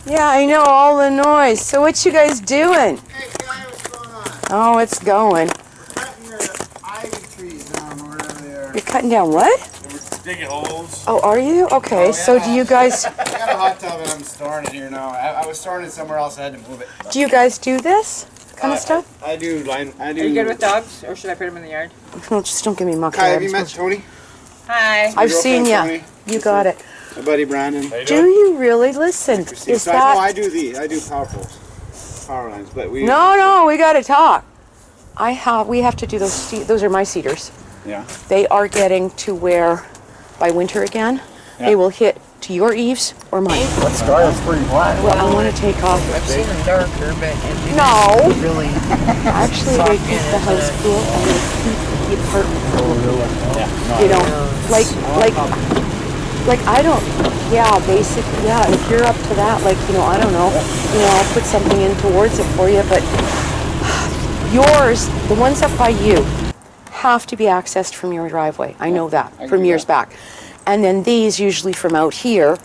Yeah, I know, all the noise. So what you guys doing? Hey, guy, what's going on? Oh, it's going. We're cutting your ivy trees down or whatever they are. You're cutting down what? We're digging holes. Oh, are you? Okay, Oh, yeah. So do you guys... I got a hot tub and I'm storing it here now. I was storing it somewhere else, I had to move it. Do you guys do this kind of stuff? I do line. I do. Are you good with dogs, or should I put them in the yard? No, just don't give me muck. Hi, have you met Tony? Hi. I've seen girlfriend, ya. Tony? You got it. My buddy Brandon. Do you really? Listen, is So that... no, I do these. I do power poles, power lines, but we. No, we got to talk. We have to do those. Those are my cedars. Yeah. They are getting to where, by winter again, they will hit to your eaves or mine. That sky is pretty black. Well, I want to take off. I've seen them darker, but No. really. Actually, they keep the house cool and they keep the apartment cool. Yeah. You know, like I don't. Yeah, basically, yeah. If you're up to that, like, you know, I don't know. You know, I'll put something in towards it for you, but yours, the ones up by you, have to be accessed from your driveway. I know that from years back. And then these usually from out here.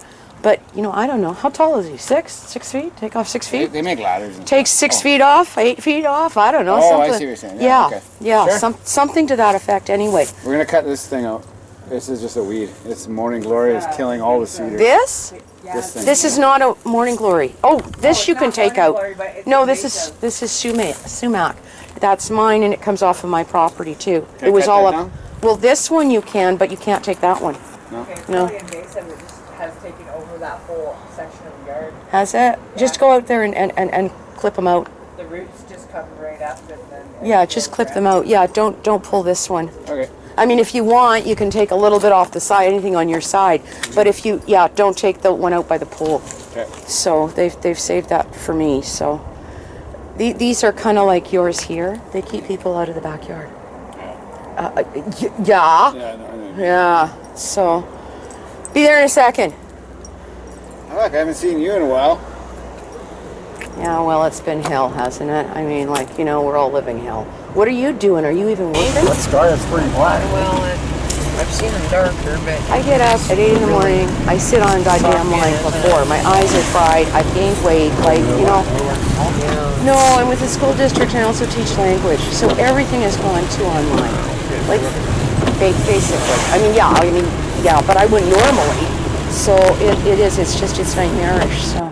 But, you know, I don't know. How tall is he? 6 feet? Take off 6 feet? They make ladders. And Take 6 feet off, 8 feet off. I don't know. Oh, something. I see what you're saying. Yeah, Okay. yeah. Sure. Something to that effect anyway. We're gonna cut this thing out. This is just a weed. It's morning glory. It's killing all the cedar. This? This thing. This is not a morning glory. Oh, this you can take out. No, this is sumac. That's mine, and it comes off of my property too. Can I It was cut all that up. down? Well, this one you can, but you can't take that one. No. No. Has taken over that whole section of the yard. Has it? Just go out there and clip them out. The roots just come right up and then. Yeah, just clip them out. Yeah, don't pull this one. Okay. I mean, if you want, you can take a little bit off the side, anything on your side. But if you, yeah, don't take the one out by the pool. Okay. So they've saved that for me. So these are kind of like yours here. They keep people out of the backyard. Yeah. Yeah. No. Yeah. So be there in a second. Oh, look, I haven't seen you in a while. Yeah. Well, it's been hell, hasn't it? I mean, like, you know, we're all living hell. What are you doing? Are you even working? That sky is pretty black. Well, I've seen them darker, but. I get up at 8 in the morning. I sit on goddamn line before. My eyes are fried. I've gained weight. Like, you know. No, I'm with the school district and I also teach language. So everything has gone to online. Like, basically. Yeah, but I wouldn't normally. So it is. It's nightmarish. So.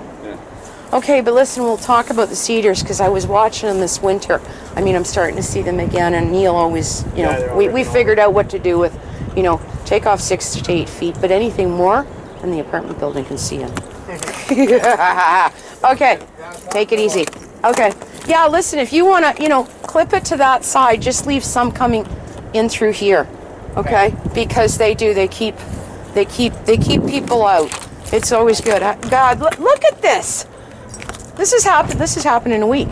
Okay, but listen, we'll talk about the cedars because I was watching them this winter. I mean, I'm starting to see them again, and Neil always, you know, we figured out what to do with, you know, take off 6 to 8 feet, but anything more, then the apartment building can see them. Okay, take it easy. Okay, yeah, listen, if you want to, you know, clip it to that side, just leave some coming in through here, okay? Because they keep people out. It's always good. God, look at this. This has happened in a week.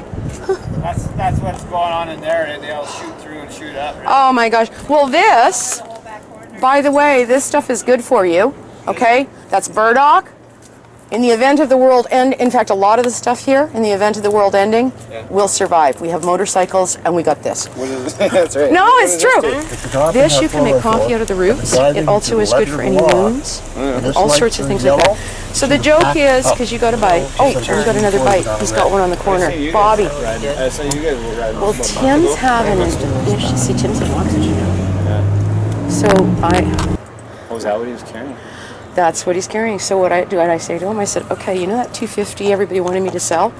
That's what's going on in there. They all shoot through and shoot up. Right? Oh my gosh. Well, this, by the way, this stuff is good for you. Okay? That's burdock. In the event of the world end, in fact, a lot of the stuff here, in the event of the world ending, will survive. We have motorcycles, and we got this. What is this? That's right. No, it's true. This you can make coffee coffee out of the roots. It also is good for any wounds. All sorts of things like that. So the joke is, because you got a bite. Oh, you got another bite. He's got one on the corner. Bobby. I saw you guys were riding. Well, Tim's having a, see, Tim's an oxygen. Yeah. So Oh, is that what he was carrying? that's what he's carrying. So what I say to him, I said, okay, you know that 250 everybody wanted me to sell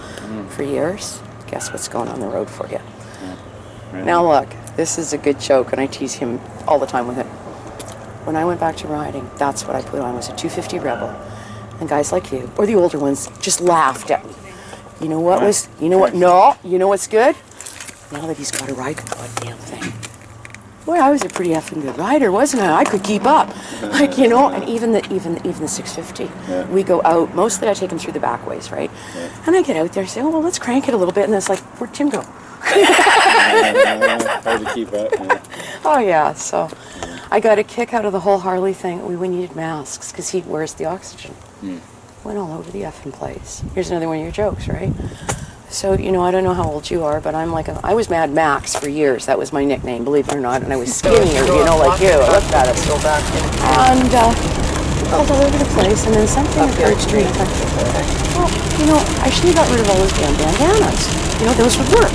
for years? Guess what's going on the road for you? Right. Now look, this is a good joke, and I tease him all the time with it. When I went back to riding, that's what I put on, was a 250 Rebel. And guys like you, or the older ones, just laughed at me. You know what was, you know what, no, you know what's good? Now that he's got to ride the goddamn thing. Boy, I was a pretty effing good rider, wasn't I? I could keep up. Like, you know, and even the 650. We go out, mostly I take him through the back ways, right? And I get out there and say, oh, well, let's crank it a little bit. And it's like, where'd Tim go? Hard to keep up. Yeah. Oh, yeah, so I got a kick out of the whole Harley thing. We needed masks because he wears the oxygen. Went all over the effing place. Here's another one of your jokes, right? So, you know, I don't know how old you are, but I'm like, I was Mad Max for years. That was my nickname, believe it or not. And I was skinnier, you know, like you. I looked at it. And called all over the place, and then something encouraged me. I thought, well, you know, I should have got rid of all those damn bandanas. You know, those would work.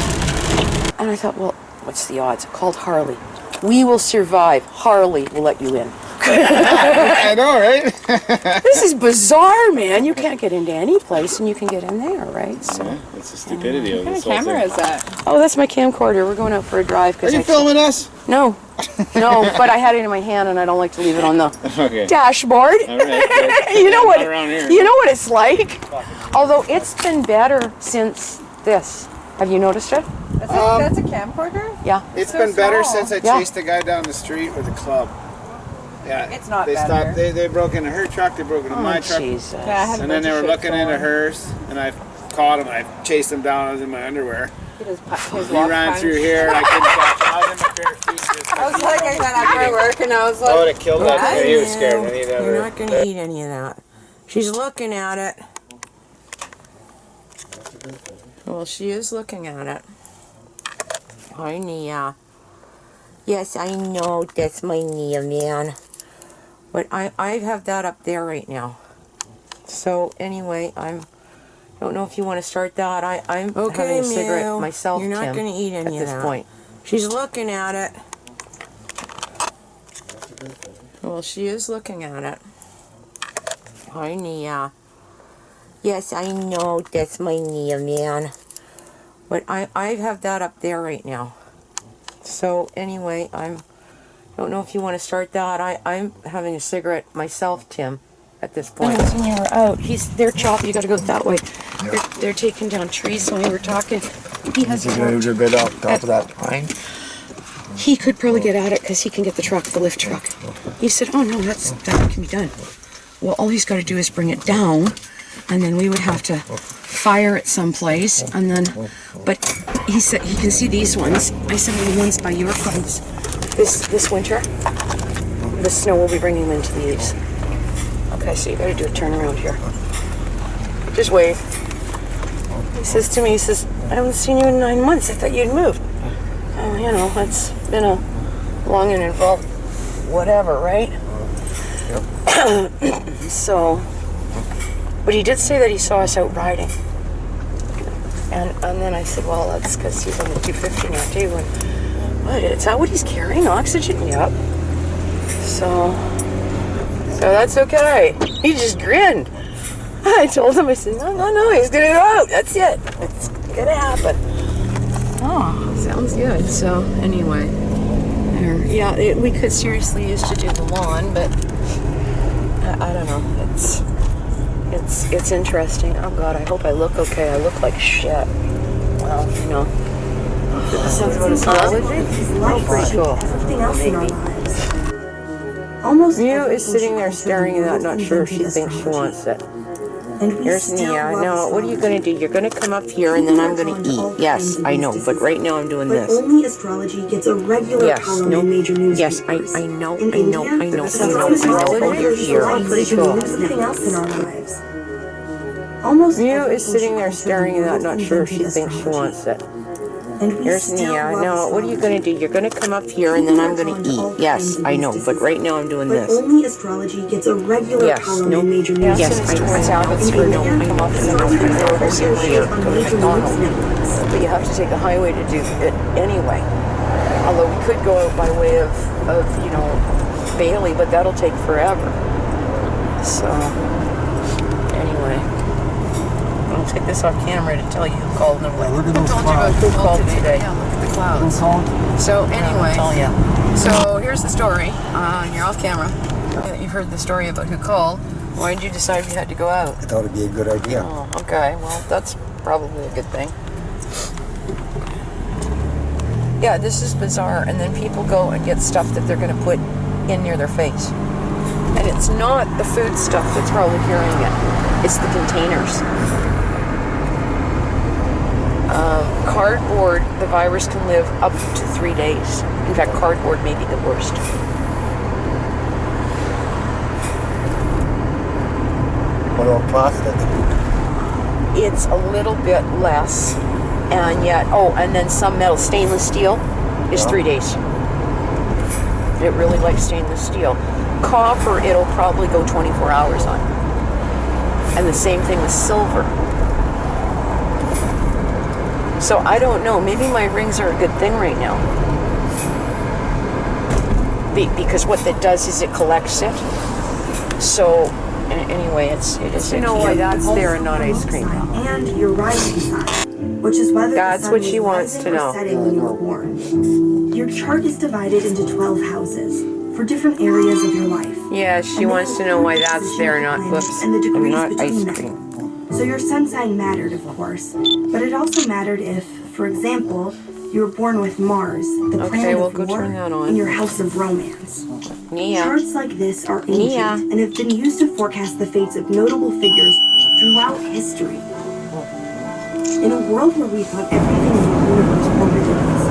And I thought, well, what's the odds? Called Harley. We will survive. Harley will let you in. I know, right? This is bizarre, man. You can't get into any place, and you can get in there, right? So, Yeah, it's the stupidity of What this kind of whole camera thing. is that? oh, that's my camcorder. We're going out for a drive. Are you filming us? No, no, but I had it in my hand, and I don't like to leave it on the Okay. dashboard. All right. You know what? Not around here. You know what it's like. Although it's been better since this. Have you noticed it? That's a camcorder? Yeah. It's so been better small. since I Yeah. chased a guy down the street with a club. Yeah. It's not They better. stopped. They broke into her truck. They broke into my truck. Jesus. Yeah, I had a And then bunch they of were shit looking into going. hers, and I caught him. I chased him down. I was in my underwear. He He ran through here. I couldn't catch him. I was in my bare feet. Just I was like, I got after work and I was I would like, have killed that guy. He was scared. And he never. You're not going to eat any of that. She's looking at it. Well, she is looking at it. Hi, Nia. Yes, I know that's my Nia, man. But I have that up there right now. So anyway, don't know if you want to start that. I'm having a cigarette myself, You're not going to eat any at this point. She's looking at it. Well, she is looking at it. Hi, Nia. Yes, I know that's my Nia, man. But I have that up there right now. So anyway, don't know if you want to start that. I'm having a cigarette myself, Tim, at this point. When you were out, they're chopping. You got to go that way. They're taking down trees. So we were talking. He has a bit off top of that pine. He could probably get at it because he can get the lift truck. He said, "Oh no, that can be done." Well, all he's got to do is bring it down, and then we would have to fire it someplace, and then. But he said he can see these ones. I said, "Well, the ones by your place, this winter, the snow will be bringing them into these." Okay, so you got to do a turnaround here. Just wave. He says to me, he says, "I haven't seen you in 9 months. I thought you'd moved." Oh, you know, it's been a long and involved whatever, right? Yep. So, but he did say that he saw us out riding. And then I said, well, that's because he's on the 250 now, too. And what, is that what he's carrying? Oxygen? Yep. So that's okay. He just grinned. I told him, I said, no, he's going to go out. That's it. It's going to happen. Oh, sounds good. So, anyway. Yeah, we could seriously use to do the lawn, but I don't know. It's interesting. Oh God, I hope I look okay. I look like shit. Well, you know. This sounds about astrology. Oh, pretty cool. Mia is sitting there staring at that, not sure if she thinks she wants it. Here's Nia. Now, what are you going to do? You're going to come up here, and then I'm going to eat. Yes, I know, but right now I'm doing this. Only astrology gets a regular column in major newspapers. Yes, I know. In India, Oh, you're here. Oh, pretty cool. Everything else in our lives. Almost Mia is sitting there staring at that, not sure if she thinks she wants it. Here's Nia. Now, what are you going to do? You're going to come up here, and then I'm going to eat. Yes, I know, but right now I'm doing this. Only astrology gets a regular column in major newspapers. Yes, I come up and then I'll here, go to McDonald's. But you have to take the highway to do it anyway. Although we could go out by way of Bailey, but that'll take forever. So, anyway. I'll take this off camera to tell you who called and when. Look at those Who called today. Yeah, look at the clouds. So anyway, I'll tell ya. so here's the story. You're off camera. You've heard the story about who called. Why did you decide we had to go out? I thought it'd be a good idea. Oh, okay. Well, that's probably a good thing. Yeah, this is bizarre. And then people go and get stuff that they're going to put in near their face. And it's not the food stuff that's probably carrying it. It's the containers. Cardboard, the virus can live up to 3 days. In fact, cardboard may be the worst. What about plastic? It's a little bit less, and yet, and then some metal, stainless steel, is 3 days. it really likes stainless steel. Copper, it'll probably go 24 hours on. And the same thing with silver. So I don't know. Maybe my rings are a good thing right now. Because what that does is it collects it. So anyway, it is. You know why that's there and not ice cream. And your rising sign, which is whether That's the sun what she is wants rising to or know. setting when you were born. Your chart is divided into 12 houses for different areas of your life. Yeah, she wants to know why that's there, not whoops, and the degrees not between ice them. cream. So your sun sign mattered, of course, but it also mattered if, for example, you were born with Mars, the planet we'll of go war, turn that on. in your house of romance. Nia. Charts like this are ancient Nia. and have been used to forecast the fates of notable figures throughout history. In a world where we thought everything in the universe orbited us,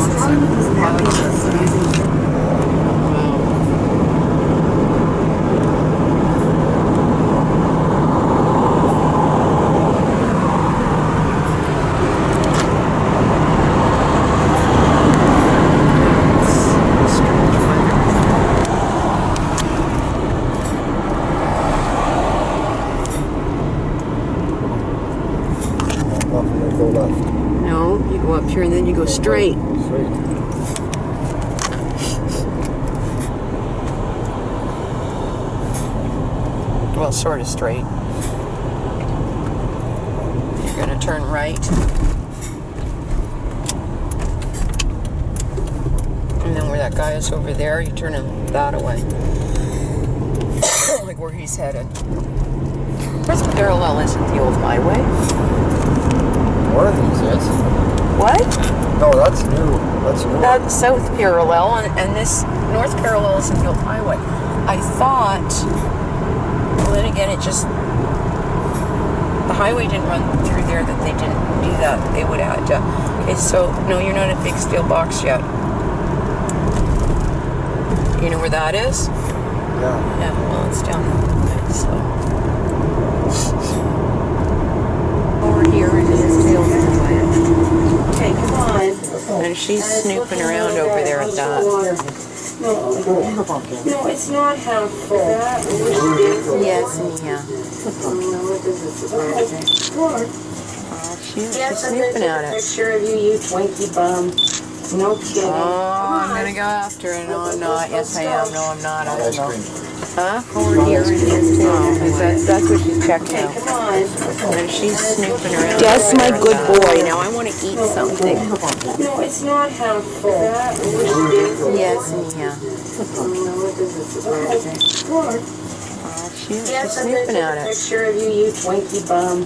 astronomy was mapping the stars and Go left. No, you go up here and then you go straight. Straight. Well, sort of straight. You're going to turn right. And then where that guy is over there, you turn him that way. Like where he's headed. First parallel isn't the old highway. One of these is. What? No, that's new. That's new. That's south parallel, and this north parallel isn't the old highway. I thought, well then again, it just, the highway didn't run through there, that they didn't do that. They would have to. Okay, so, no, you're not at Big Steel Box yet. You know where that is? Yeah. Yeah, well, it's down that way, so. Over here it is Tails Plant. Okay, come on. And she's snooping around over there at that. No, it's not half full. Yes, Mia. She's snooping at it. Picture of you, you Twinkie bum. No kidding. Oh, I'm gonna go after it. No, I'm not. Yes, I am. No, I'm not. I don't Ice know. cream. Huh? Over here it is too. That's what she's checking out. Come on. And she's snooping around. Yes, my good boy. Now I want to eat something. No, it's not half full. Yes, Mia. She's snooping at it. Picture of you, you Twinkie bum.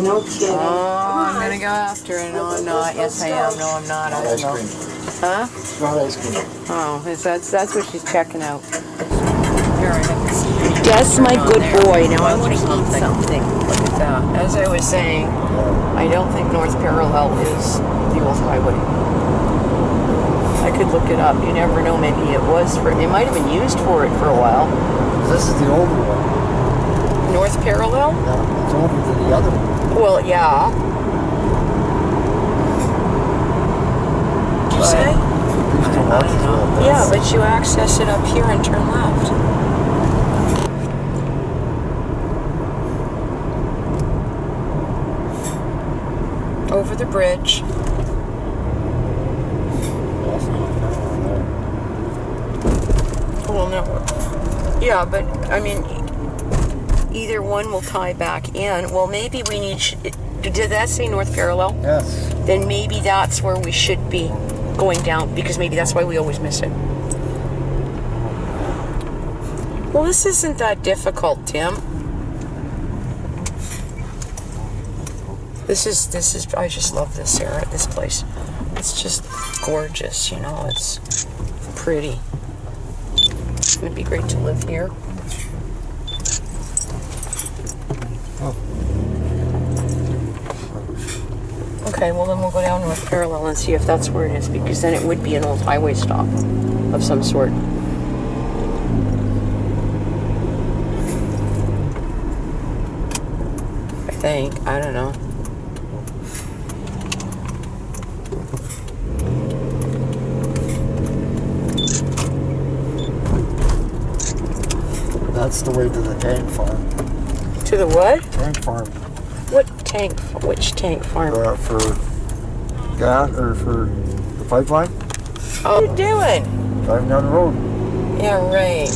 No kidding. Oh, I'm gonna go after it. No, I'm not. Yes, I am. No, I'm not. I don't Ice know. cream. Huh? It's not ice cream. Oh, that's what she's checking out. Yes, my good boy. Now I want to eat something. Look at that. As I was saying, I don't think North Parallel is the old highway. I could look it up. You never know. Maybe it was for. It might have been used for it for a while. This is the older one. North Parallel? Yeah, it's older than the other one. Well, yeah. Did you say? Yeah, but you access it up here and turn left. Over the bridge. Well, no. Yeah, but, I mean, either one will tie back in. Well, maybe we need... Did that say North Parallel? Yes. Then maybe that's where we should be going down, because maybe that's why we always miss it. Well, this isn't that difficult, Tim. This is, I just love this area, this place. It's just gorgeous, you know, it's pretty. It'd be great to live here. Okay, well then we'll go down North Parallel and see if that's where it is, because then it would be an old highway stop of some sort. I think. I don't know. That's the way to the tank farm. To the what? Tank farm. What tank? Which tank farm? For gas or for the pipeline. Oh, what are you doing? Driving down the road. Yeah, right.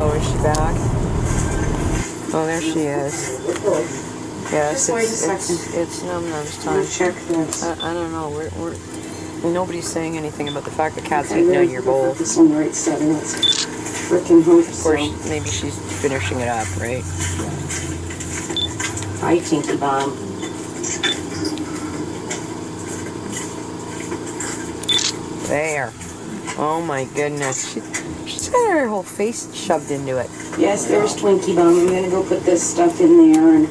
Oh, is she back? Oh, there she is. Yes, it's num-nums time. Check this. I don't know. We're nobody's saying anything about the fact that Cat's eating out of your bowl. This one right setting. It's freaking hope. Of course, maybe she's finishing it up, right? I Tinky Bomb. There. Oh my goodness. She's got her whole face shoved into it. Yes, there's Twinkie Bomb. I'm gonna go put this stuff in there and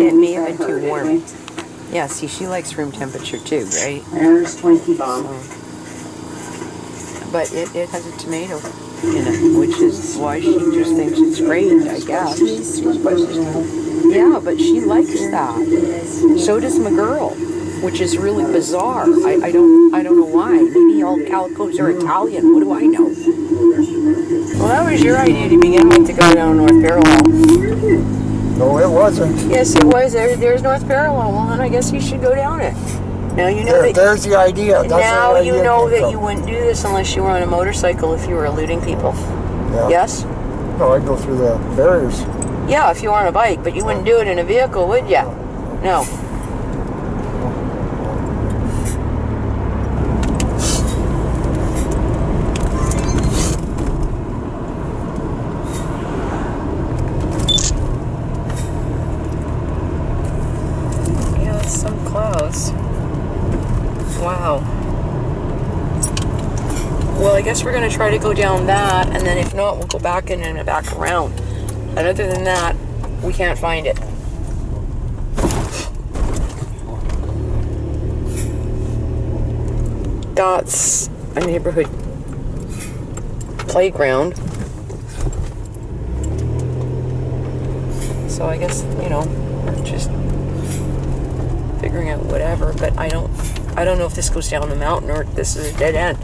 It may have been let her too warm. anyway. Yeah, see, she likes room temperature too, right? There's Twinkie Bomb. But it has a tomato in it, which is why she just thinks it's great, I guess. Yeah, but she likes that. So does my girl, which is really bizarre. I don't know why. Maybe all calicos are Italian. What do I know? Well, that was your idea to begin with, to go down North Parallel. No, it wasn't. Yes, it was. There's North Parallel. Well, then I guess you should go down it. Now you know that. There's the idea. That's Now where the you idea know came that from. you wouldn't do this unless you were on a motorcycle if you were eluding people. Yeah. Yes? No, I'd go through the barriers. Yeah, if you were on a bike, but you wouldn't do it in a vehicle, would ya? No. Yeah, that's some clouds. Wow. Well, I guess we're going to try to go down that, and then if not, we'll go back in and back around. And other than that, we can't find it. That's a neighborhood playground. So I guess, you know, we're just figuring out whatever, but I don't know if this goes down the mountain or if this is a dead end.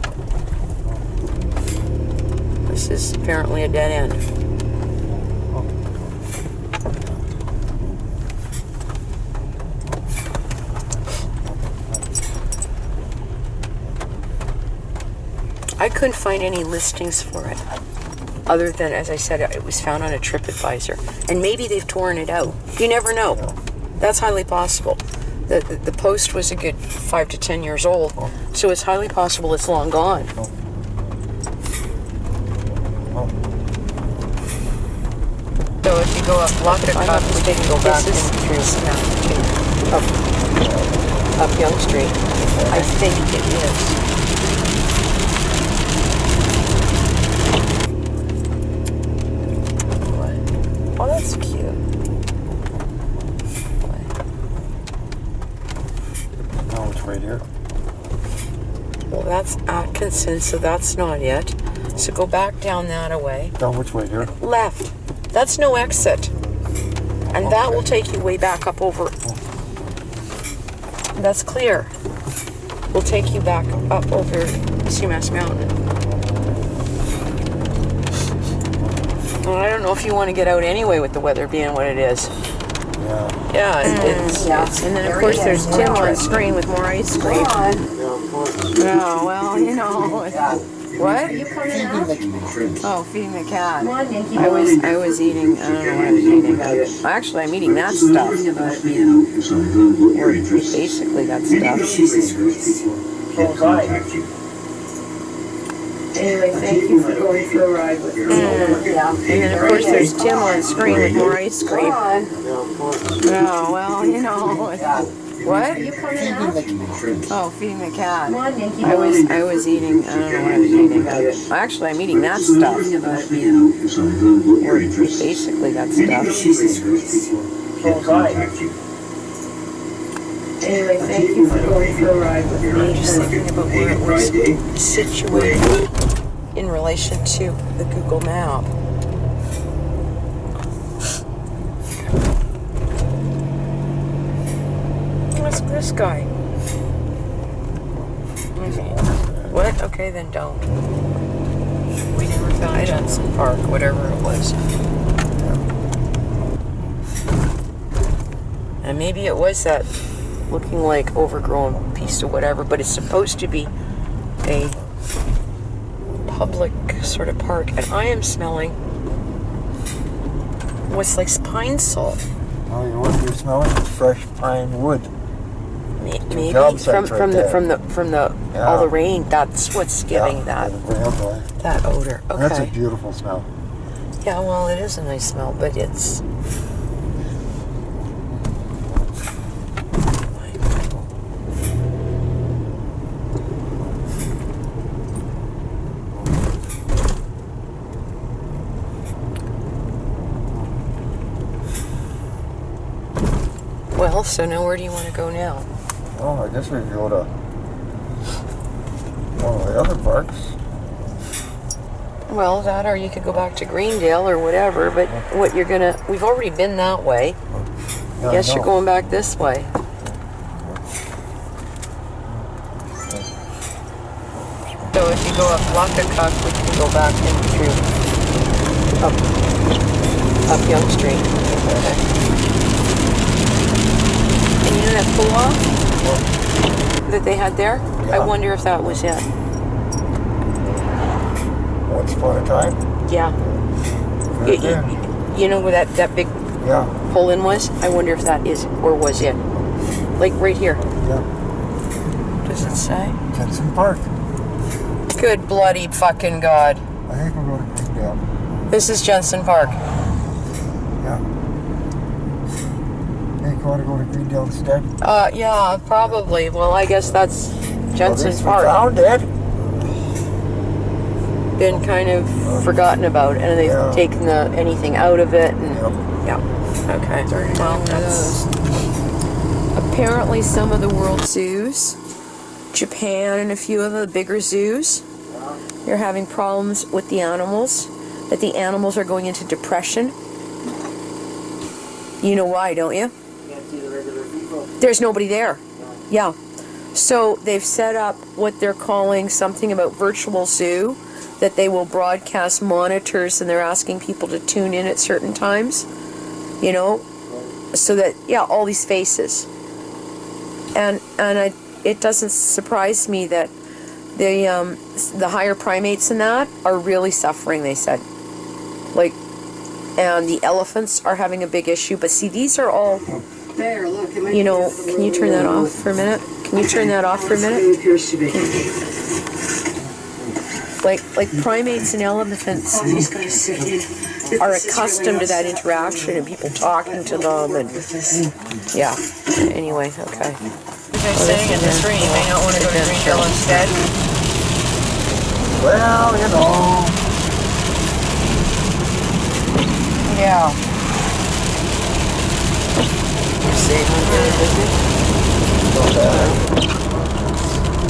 This is apparently a dead end. I couldn't find any listings for it, other than, as I said, it was found on a TripAdvisor. And maybe they've torn it out. You never know. That's highly possible. The post was a good 5 to 10 years old, so it's highly possible it's long gone. So if you go up Lockett, I'm not mistaken, go back in through up Young Street. I think it is. Oh, that's cute. No, it's right here. Well, that's Atkinson, so that's not it. So go back down that away. Down which way here? Left. That's no exit. And that will take you way back up over. That's clear. We'll take you back up over Sumas Mountain. Well, I don't know if you want to get out anyway with the weather being what it is. Yeah. Yeah, it's and then of course there's Tim on screen with more ice cream. Oh, well, you know. What? Oh, feeding the cat. I was eating, I don't know what I was eating. Actually, I'm eating that stuff. Or basically that stuff. Anyway, thank you for going for a ride with me. And then of course there's Tim on screen with more ice cream. Oh, well, you know. What? Oh, feeding the cat. I was eating, I don't know what I was eating. Actually, I'm eating that stuff. Or basically that stuff. Anyway, thank you for going for a ride with me. I'm just thinking about where it was situated in relation to the Google map. What's this guy? What? Okay, then don't. We never found Jensen Park, whatever it was. And maybe it was that looking like overgrown piece of whatever, but it's supposed to be a public sort of park. And I am smelling what's like pine salt. Oh, you know what you're smelling? Fresh pine wood. Maybe job from sites right there. all the rain. That's what's giving that odor. Okay. That's a beautiful smell. Yeah, well, it is a nice smell, but it's. Well, so now where do you want to go now? Oh, I guess we could go to one of the other parks. Well, that or you could go back to Greendale or whatever, but what you're gonna, we've already been that way. Yeah, I guess I you're know. going back this way. So if you go up Lackacuck, we can go back in through up Young Street. Okay. And you know that pull-off that they had there? Yeah. I wonder if that was it. Once upon a time? Yeah. Could have been. You know where that big Yeah, pull-in was? I wonder if that is or was it. Like right here. yeah. Does it say? Jensen Park. Good bloody fucking God. I think we'll go to Greendale. This is Jensen Park. Yeah. Hey, you want to go to Greendale instead? Yeah, probably. Well, I guess that's Jensen We Park. found it. Been kind of forgotten about, and they've Yeah. taken anything out of it, and Yep. yeah. Okay. Well, that's apparently some of the world zoos, Japan and a few of the bigger zoos, they're having problems with the animals. That the animals are going into depression. You know why, don't you? There's nobody there. Yeah. So they've set up what they're calling something about virtual zoo, that they will broadcast monitors, and they're asking people to tune in at certain times, you know, so that, yeah, all these faces. And it doesn't surprise me that the higher primates in that are really suffering, they said. Like, and the elephants are having a big issue. But see, these are all, you know, can you turn that off for a minute? Can you turn that off for a minute? Like primates and elephants are accustomed to that interaction and people talking to them, and yeah. Anyway, okay. They're saying in this rain, you may not want to go to Greendale instead. Well, you know. Yeah. You see,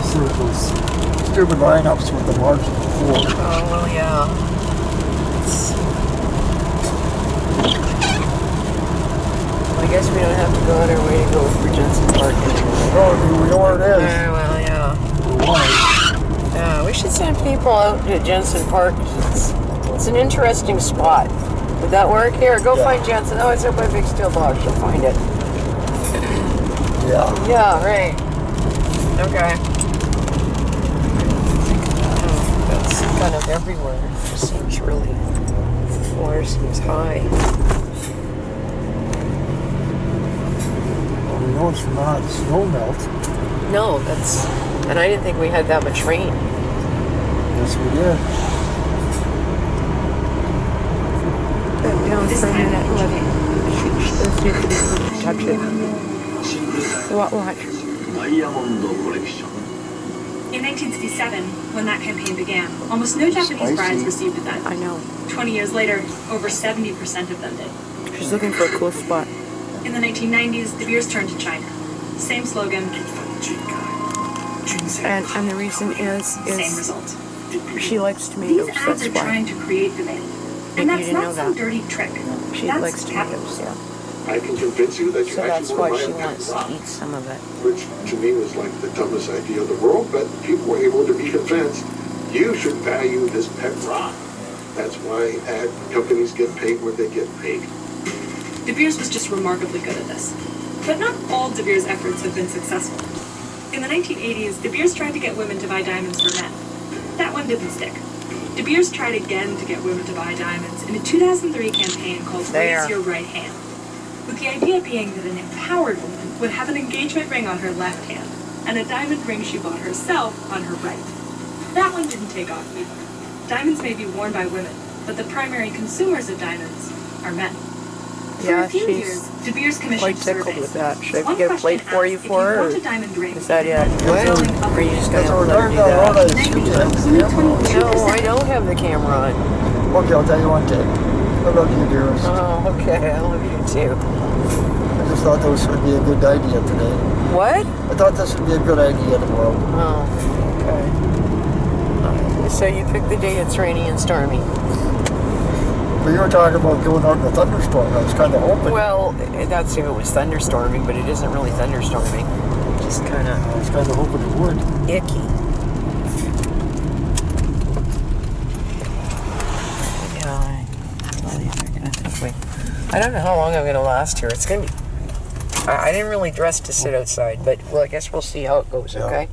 So those stupid lineups with the margin before. oh, well, yeah. I guess we don't have to go out our way to go for Jensen Park anymore. Oh, we know where it is. Well, yeah. Why? Yeah, we should send people out to Jensen Park. It's an interesting spot. Would that work? Here, go find Jensen. Oh, it's up by Big Steel Box. You'll find it. Yeah. Yeah, right. Okay. That's kind of everywhere. It just seems really... water seems high. Well, we know it's not snow melt. No, that's... And I didn't think we had that much rain. Yes, we did. Back down for a minute and let it... touch it. Watch. In 1967, when that campaign began, almost no Japanese brides received a dot. I know. 20 years later, over 70% of them did. She's looking for a cool spot. In the 1990s, De Beers turned to China. Same slogan, And the reason is same result. she likes tomatoes, These ads that's are why. trying to create demand. You And that's didn't know not some that. dirty trick. She That's likes tomatoes, capitalism. yeah. I can convince you that you So that's actually why want to she buy a wants pet to eat some of it. which to me was like the dumbest idea in the world, but people were able to be convinced. defense, you should value this pet rock. That's why ad companies get paid what they get paid. De Beers was just remarkably good at this. But not all De Beers' efforts have been successful. In the 1980s, De Beers tried to get women to buy diamonds for men. That one didn't stick. De Beers tried again to get women to buy diamonds in a 2003 campaign called Raise Your Right Hand, with the idea being that an empowered woman would have an engagement ring on her left hand and a diamond ring she bought herself on her right. That one didn't take off either. Diamonds may be worn by women, but the primary consumers of diamonds are men. Yeah, For a few she's years, De Beers quite commissioned tickled surveys. with that. Should I One get a question plate for you asked, for if her? you Or want a diamond ring, is that it? what? Or are you just going to So let her down do the road, I that? shoot you. No, I don't have the camera on. Okay, I'll tell you one thing. I love you, dearest. Oh, okay. I love you too. I just thought this would be a good idea today. What? I thought this would be a good idea tomorrow. Oh, okay. So you picked the day it's rainy and stormy. But you were talking about going out in a thunderstorm. I was kind of hoping. Well, that's if it was thunderstorming, but it isn't really thunderstorming. Just kind of I was kind of hoping it would. icky. Yeah, I don't know how long I'm going to last here. It's going to be... I didn't really dress to sit outside, but well, I guess we'll see how it goes, Yeah. okay?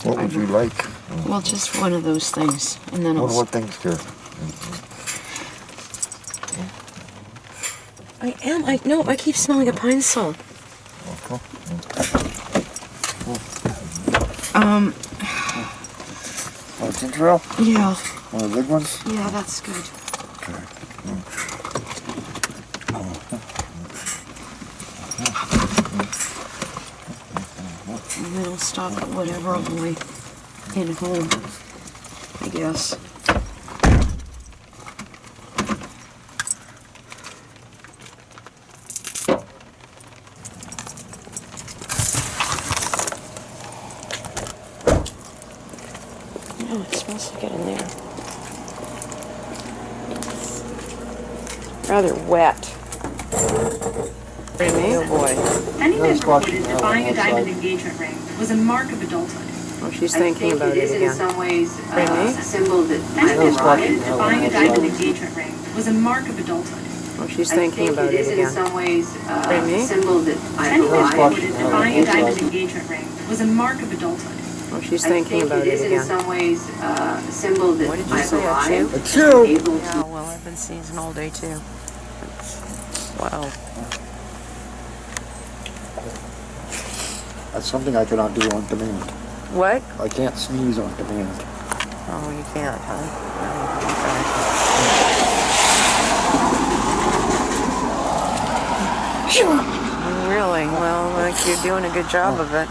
What would you like? Well, just one of those things, and then I'll... What things here? I keep smelling a pine sol. Ginger ale? Yeah. One of the big ones? Yeah, that's good. Okay. And then I'll stop at whatever on the way in home, I guess. Oh, it smells like it in there. Rather wet. Oh boy. Many men Nice watching reported that that buying a outside. diamond engagement ring was a mark of adulthood. Oh, she's thinking about it is in again. some ways Really? a symbol that Many I'm men watching reported that that buying a outside. diamond engagement ring was a mark of adulthood. Oh, she's I thinking think about it it is in again. some ways Really? a symbol that I'm Many men Nice alive. watching reported that that buying a diamond outside. engagement ring was a mark of adulthood. Oh, she's I thinking think about it it is in again. some ways a symbol that What did you I'm say, a alive. A chew. Able Yeah, to well, I've been sneezing all day too. Wow. That's something I cannot do on demand. What? I can't sneeze on demand. Oh, you can't, huh? Oh, really? Well, like you're doing a good job of it.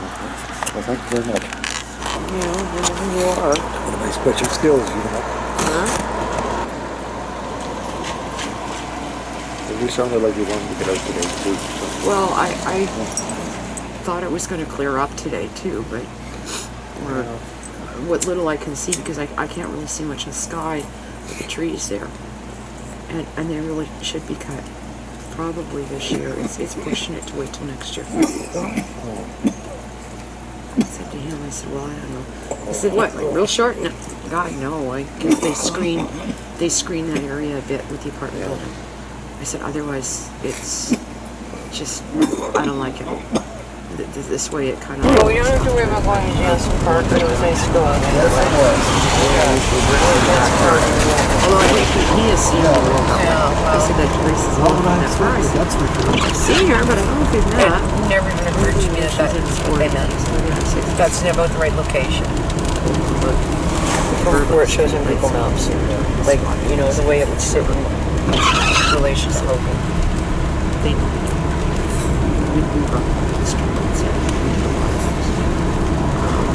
Well, thank you very much. You are. One of my special skills, you know. Huh? You sounded like you wanted to get out today, too. So. Well, I thought it was going to clear up today too, but or what little I can see, because I can't really see much of the sky with the trees there, and they really should be cut probably this year. It's pushing it to wait till next year. I said to him, I said, well, I don't know. I said, what, like real short? No, God, no. I guess they screen that area a bit with the apartment building. I said, otherwise, it's just, I don't like it. This way it kind of... Well, we don't have to worry about going to Jensen Park, but it was nice to go out Yes, it was. Although I think he has seen her. Yeah, I said that place is a little bit that far. I said, That's for sure. I've seen her, but I don't know if we've met. It never even occurred to me that that is what they meant. That's about the right location. Where it shows in Google Maps. Like, you know, the way it would sit in relation to Logan.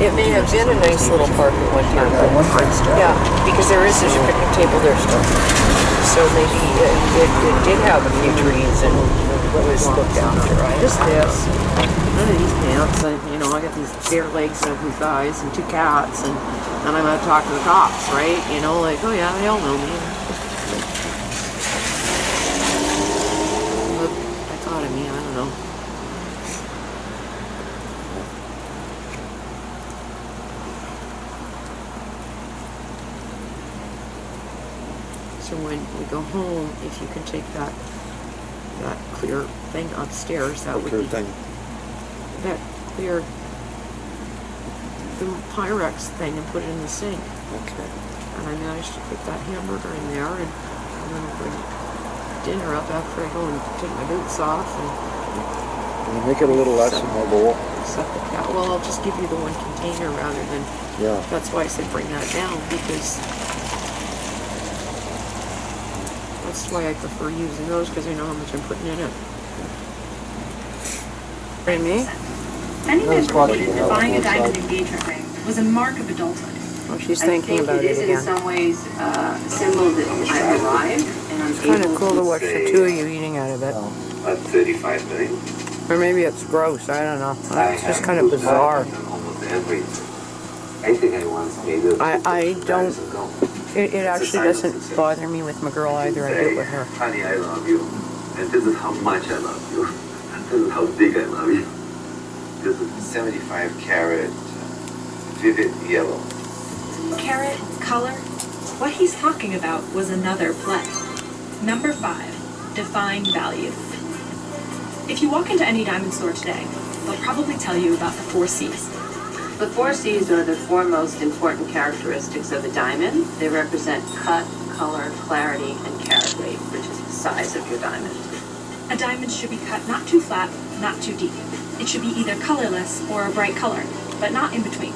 It may have been a nice little park at one time. Yeah, because there's a picnic table there still. So maybe it did have a few trees and always looked after, right? Just this. None of these pants. And, you know, I got these bare legs and ugly thighs and 2 cats, and I'm gonna talk to the cops, right? You know, like, oh yeah, they all know me. But I thought of me, I don't know. So when we go home, if you can take that clear thing upstairs, that would be that clear the Pyrex thing and put it in the sink. Okay. And I managed to put that hamburger in there, and I'm gonna bring dinner up after I go and take my boots off and Can you make it a little less in my bowl? set the cat. Well, I'll just give you the one container rather than. Yeah. That's why I said bring that down, because that's why I prefer using those, because I know how much I'm putting in it. And me? Many men reported that buying a diamond engagement ring was a mark of adulthood. Oh, she's I thinking think about it it is in again. some ways a symbol that I've arrived and I'm It's kind of able cool to watch say, the two of you eating out of it. At 35 million. Or maybe it's gross, I don't know. It's just kind of bizarre. Almost everything I once made of I don't, it actually doesn't bother me with my girl either, I do it with her. Honey, I love you. And this is how much I love you. This is how big I love you. This is 75 carat vivid yellow. Carat, color, what he's talking about was another play. Number 5, define value. If you walk into any diamond store today, they'll probably tell you about the 4 C's. The 4 C's are the 4 most important characteristics of a diamond. They represent cut, color, clarity, and carat weight, which is the size of your diamond. A diamond should be cut not too flat, not too deep. It should be either colorless or a bright color, but not in between.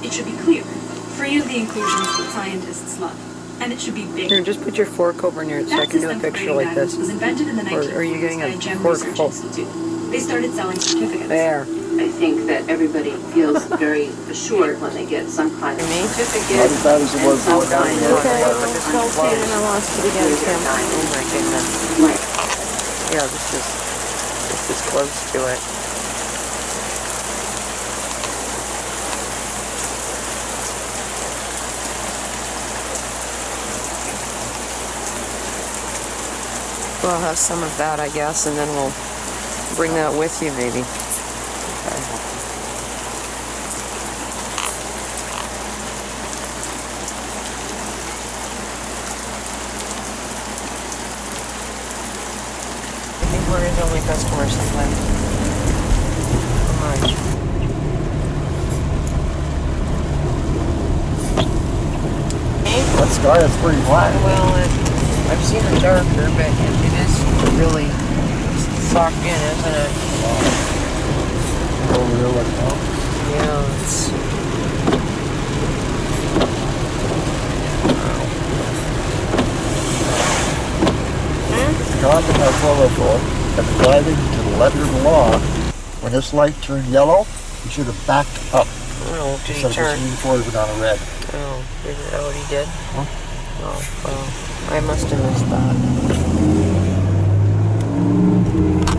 It should be clear, free of the inclusions that scientists love. And it should be big. Here, just put your fork over near it so I can do a picture like this. Was invented in the 1940s Or are you getting by a Gem fork Research full? Institute. They started selling certificates. There. I think that everybody feels very assured when they get some kind of Me? certificate Not as bad as it was and some going kind down of there. Don't say it and I lost it again, Tim. Oh my goodness. Right. Yeah, this is close to it. Well, I'll have some of that, I guess, and then we'll bring that with you, maybe. Okay. I think we're his only customer sometimes. Alright. That sky is pretty black. Well, I've seen it darker, but it is really socked in, isn't it? Over there like that. Yeah, it's... God in our photo and driving to the letter of the law, when this light turned yellow, you should have backed up. Oh, did he Instead of turn? proceeding forward without a red. Oh, is that what he did? Oh, well, I must have missed that.